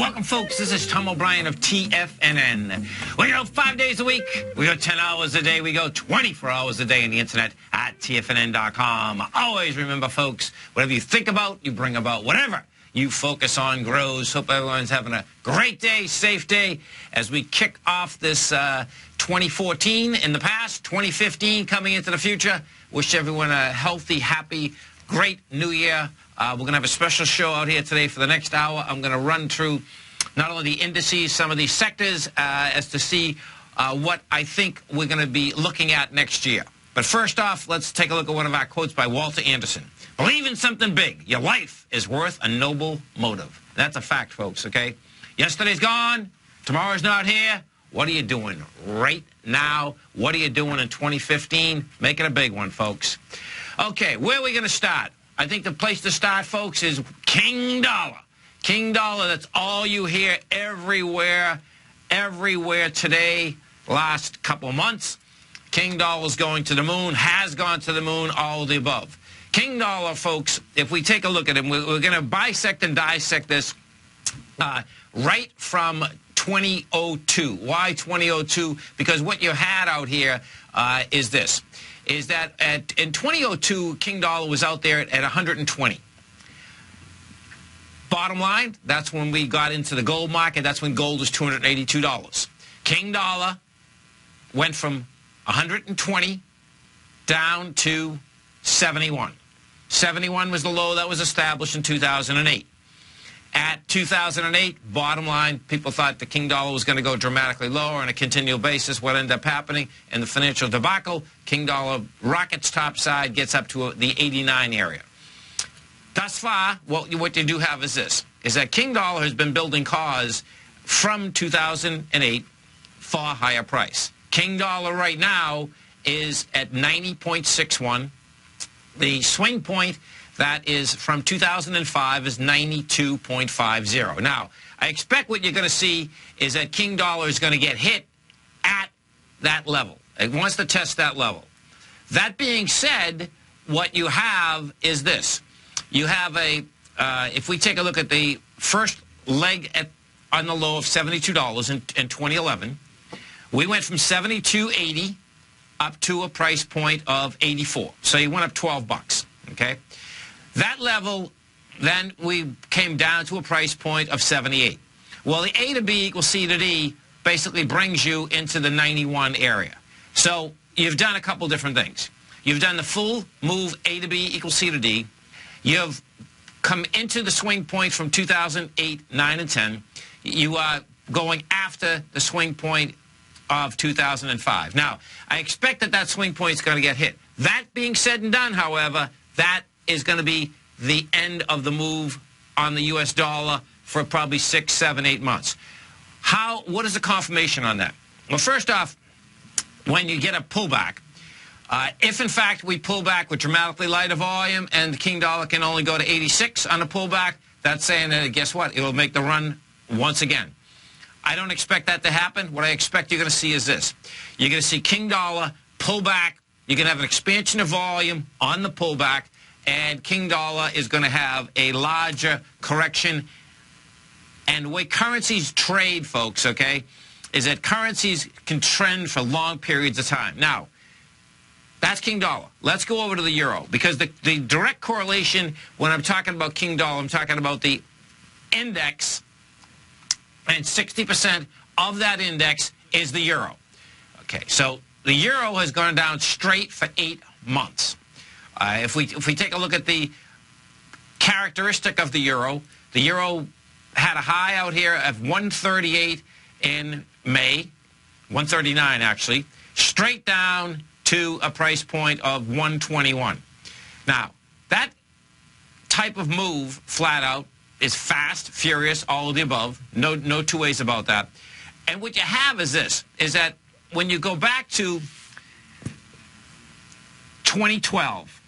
Welcome, folks. This is Tom O'Brien of TFNN. We go 5 days a week. We go 10 hours a day. We go 24 hours a day on the internet at TFNN.com. Always remember, folks, whatever you think about, you bring about. Whatever you focus on grows. Hope everyone's having a great day, safe day, as we kick off this 2014 in the past, 2015 coming into the future. Wish everyone a healthy, happy, great new year. We're going to have a special show out here today for the next hour. I'm going to run through not only the indices, some of these sectors, as to see what I think we're going to be looking at next year. But first off, let's take a look at one of our quotes by Walter Anderson. Believe in something big. Your life is worth a noble motive. That's a fact, folks, okay? Yesterday's gone. Tomorrow's not here. What are you doing right now? What are you doing in 2015? Make it a big one, folks. Okay, where are we going to start? I think the place to start, folks, is King Dollar. King Dollar, that's all you hear everywhere today, last couple of months. King Dollar's going to the moon, has gone to the moon, all of the above. King Dollar, folks, if we take a look at it, we're going to bisect and dissect this right from 2002. Why 2002? Because what you had out here is this. Is that in 2002, King Dollar was out there at 120. Bottom line, that's when we got into the gold market. That's when gold was $282. King Dollar went from 120 down to 71. 71 was the low that was established in 2008. At 2008, bottom line, people thought the King Dollar was going to go dramatically lower on a continual basis. What ended up happening in the financial debacle, King Dollar rockets topside, gets up to the 89 area. Thus far, what you do have is this, is that King Dollar has been building cause from 2008 for a higher price. King Dollar right now is at 90.61. The swing point that is from 2005 is 92.50. Now, I expect what you're going to see is that King Dollar is going to get hit at that level. It wants to test that level. That being said, what you have is this. You have if we take a look at the first leg on the low of $72 in 2011, we went from $72.80 up to a price point of $84. So you went up 12 bucks, okay? That level, then we came down to a price point of 78. Well, the A to B equals C to D basically brings you into the 91 area. So you've done a couple different things. You've done the full move A to B equals C to D. You've come into the swing point from 2008, 9, and 10. You are going after the swing point of 2005. Now, I expect that swing point is going to get hit. That being said and done, however, that is going to be the end of the move on the U.S. dollar for probably 6, 7, 8 months. What is the confirmation on that? Well, first off, when you get a pullback, if in fact we pull back with dramatically lighter volume and the King Dollar can only go to 86 on a pullback, that's saying that, guess what? It'll make the run once again. I don't expect that to happen. What I expect you're going to see is this. You're going to see King Dollar pull back. You're going to have an expansion of volume on the pullback, and King Dollar is going to have a larger correction. And the way currencies trade, folks, okay, is that currencies can trend for long periods of time. Now, that's King Dollar. Let's go over to the euro, because the direct correlation, when I'm talking about King Dollar, I'm talking about the index, and 60% of that index is the euro. Okay, so the euro has gone down straight for 8 months. If we take a look at the characteristic of the euro had a high out here of 138 in May, 139 actually, straight down to a price point of 121. Now, that type of move, flat out, is fast, furious, all of the above. No two ways about that. And what you have is this, is that when you go back to 2012,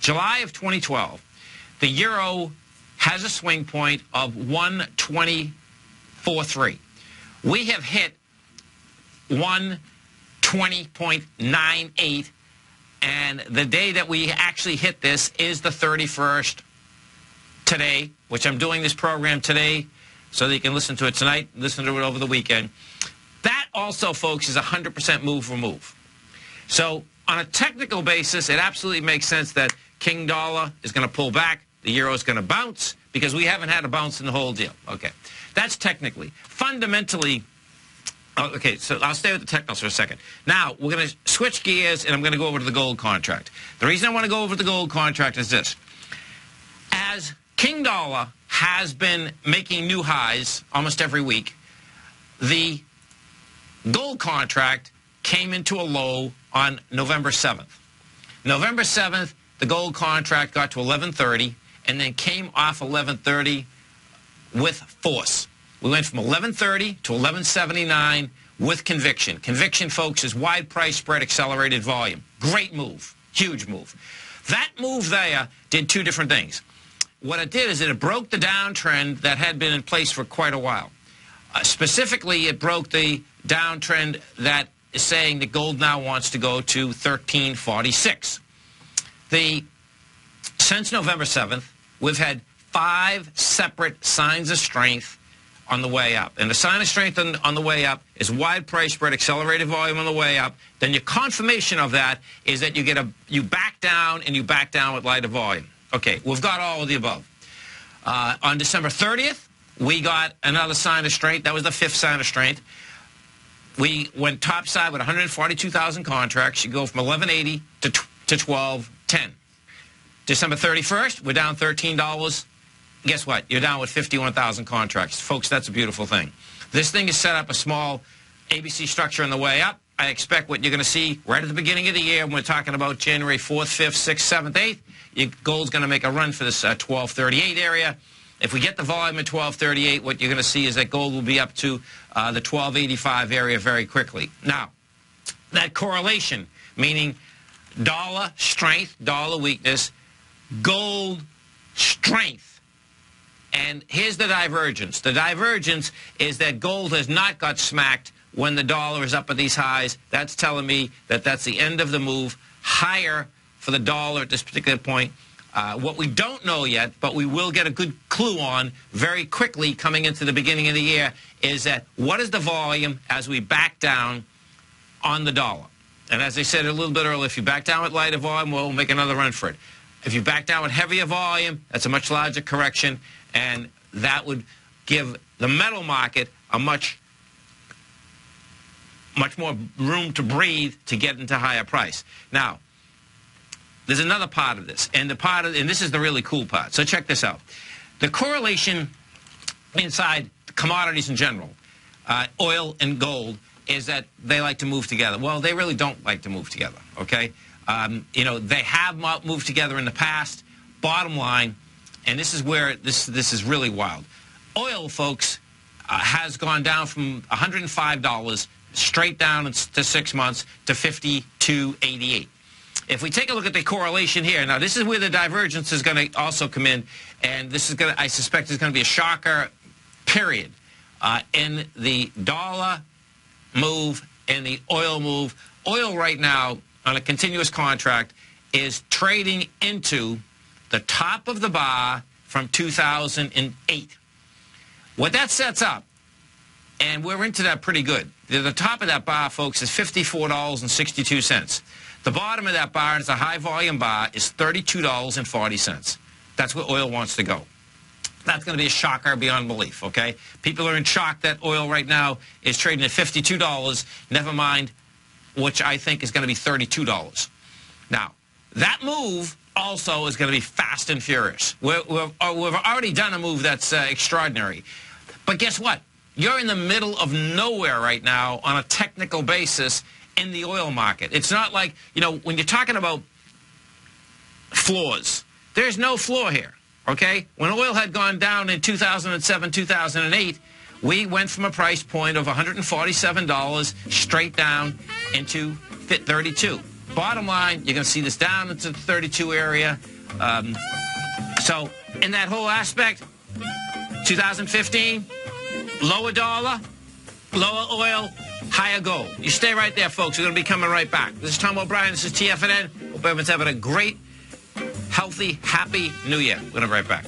July of 2012, the euro has a swing point of 120.43. We have hit 120.98, and the day that we actually hit this is the 31st today, which I'm doing this program today, so that you can listen to it tonight, listen to it over the weekend. That also, folks, is 100% move for move. So on a technical basis, it absolutely makes sense that King Dollar is going to pull back. The euro is going to bounce because we haven't had a bounce in the whole deal. Okay, that's technically. Fundamentally, okay, so I'll stay with the technicals for a second. Now, we're going to switch gears, and I'm going to go over to the gold contract. The reason I want to go over to the gold contract is this. As King Dollar has been making new highs almost every week, the gold contract came into a low on November 7th. November 7th, the gold contract got to 1130 and then came off 1130 with force. We went from 1130 to 1179 with conviction. Conviction, folks, is wide price spread accelerated volume. Great move. Huge move. That move there did two different things. What it did is it broke the downtrend that had been in place for quite a while. Specifically, it broke the downtrend that is saying that gold now wants to go to 1346. Since November 7th, we've had 5 separate signs of strength on the way up. And the sign of strength on the way up is wide price spread, accelerated volume on the way up. Then your confirmation of that is that you back down, and you back down with lighter volume. Okay, we've got all of the above. On December 30th, we got another sign of strength. That was the 5th sign of strength. We went topside with 142,000 contracts. You go from 1180 to 1210. December 31st, we're down $13. Guess what? You're down with 51,000 contracts. Folks, that's a beautiful thing. This thing is set up a small ABC structure on the way up. I expect what you're going to see right at the beginning of the year when we're talking about January 4th, 5th, 6th, 7th, 8th. Gold's going to make a run for this 1238 area. If we get the volume at 1238, what you're going to see is that gold will be up to the 1285 area very quickly. Now, that correlation, meaning dollar strength, dollar weakness, gold strength. And here's the divergence. The divergence is that gold has not got smacked when the dollar is up at these highs. That's telling me that that's the end of the move, higher for the dollar at this particular point. What we don't know yet, but we will get a good clue on very quickly coming into the beginning of the year, is that what is the volume as we back down on the dollar? And as I said a little bit earlier, if you back down with lighter volume, we'll make another run for it. If you back down with heavier volume, that's a much larger correction, and that would give the metal market a much more room to breathe to get into higher price. Now, there's another part of this, and this is the really cool part. So check this out. The correlation inside commodities in general, oil and gold, is that they like to move together. Well, they really don't like to move together, okay? You know, they have moved together in the past. Bottom line, and this is where this is really wild. Oil, folks, has gone down from $105 straight down to 6 months to $52.88. If we take a look at the correlation here, now this is where the divergence is going to also come in, and this is going to, I suspect, is going to be a shocker period in the dollar move and the oil move. Oil right now on a continuous contract is trading into the top of the bar from 2008. What that sets up, and we're into that pretty good, the top of that bar, folks, is $54.62. The bottom of that bar, is a high-volume bar, is $32.40. That's where oil wants to go. That's going to be a shocker beyond belief, okay? People are in shock that oil right now is trading at $52, never mind, which I think is going to be $32. Now, that move also is going to be fast and furious. We've already done a move that's extraordinary. But guess what? You're in the middle of nowhere right now on a technical basis in the oil market. It's not like, you know, when you're talking about floors, there's no floor here, okay? When oil had gone down in 2007, 2008, we went from a price point of $147 straight down into 32. Bottom line, you're going to see this down into the 32 area. So in that whole aspect, 2015, lower dollar, lower oil, higher gold. You stay right there, folks. We're going to be coming right back. This is Tom O'Brien. This is TFNN. Hope everyone's having a great, healthy, happy New Year. We're going to be right back.